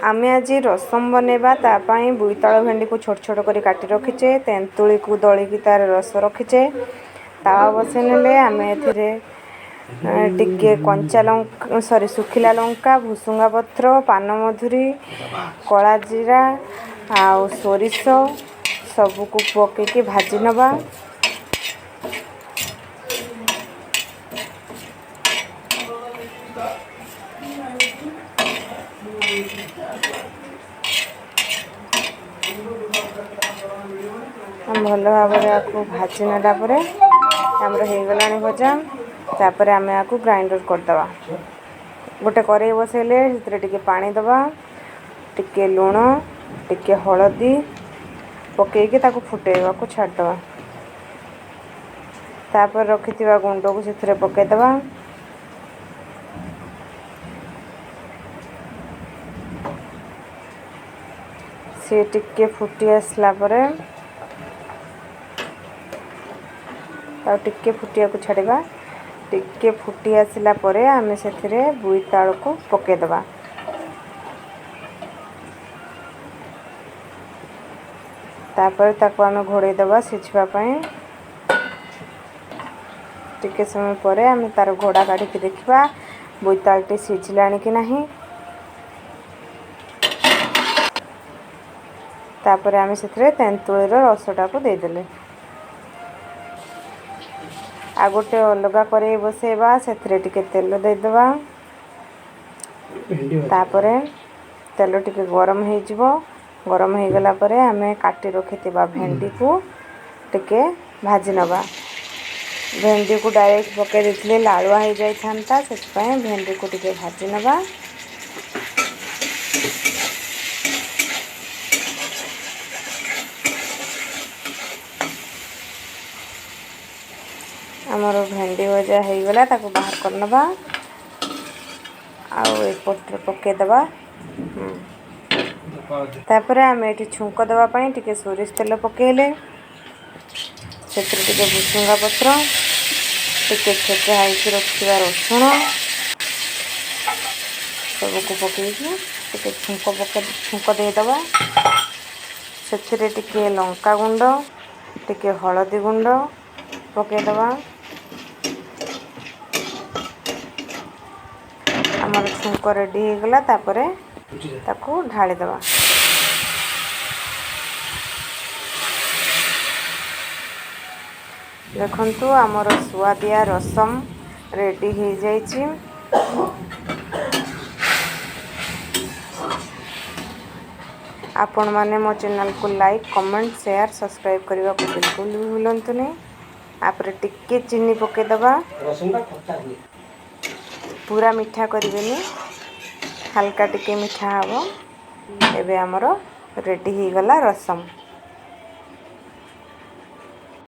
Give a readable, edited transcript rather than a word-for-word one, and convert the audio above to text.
आमे आज रसम बनेबा तापाई बोईतालु भेंडी को छोट छोट करी काटी रखीचे तेंतुली को दली की तार रस रखीचे तावा बसेनेले आमे एथिरे टिके कंचा लंका सुखिला लंका भुसुंगा पत्र पान मधुरी कला जीरा आ सोरिष सबू को पकेकी भाजी नबा। भल भाव आपको भाजी नेला आमर हो गला भजा तापर आम आपको ग्राइंडर करदे गोटे कड़े बसैले टे पानी दबा टिके लुण टिके हलदी पकईकि फुटेवा को छाड़दवा तापर रखि गुंड को से पकईदबा से टिके फुटी आसला परे टिके फुटिया को छाड़वा टिके फुटी आसला परे आमे सेथिरे बोईतालु को पकेदबा तापर ताको आमे घोड़े दबा सिझिबा पई टिके समय परे आमे तार घोड़ा काढी के देखिबा बोईतालुटी सिझिलानी कि नाही। तापर आमे सेथिरे तेंतुळीर रसटा को दे देले आ गोटे अलगा करे बसेबा सेथिरे टिके तेल दे देबा तापरे तेल टिके गरम हो जिवो गरम हो गला परे आमे काटी रखिथिबा भेंडी को टिके भाजी नबा भेंडी को डायरेक्ट पके देथिले लालुआ हो जाई थांता सेतपय भेंडी को टिके भाजी नबा। आमर भेंडी भजा हो गला ताको बाहर कर नबा आउट पकेदबा तापर आम ये छुंक देवाई टिके सोरिष तेल पकेले से टिके भुसुंगा पत्र टिके छेचा होइकी रखिबा रसुण सबको पकेकी टिके छुंक देदबा से टिके लंका गुंड टिके हलदी गुंड पकेदबा आमर छुंक रेडी हो गला तापरे ताको ढाली दबा देखंतु आमर सुआदिया रसम रेडी हो जाइछि। आपण माने मो चैनल को लाइक कमेंट शेयर सब्सक्राइब करने को बिल्कुल भी भूलंतु नहीं। आपरे टिके चीनी पके दबा पूरा मीठा करिवेनी हल्का टिके मीठा हबो एबे हमरो रेडी हो गला रसम।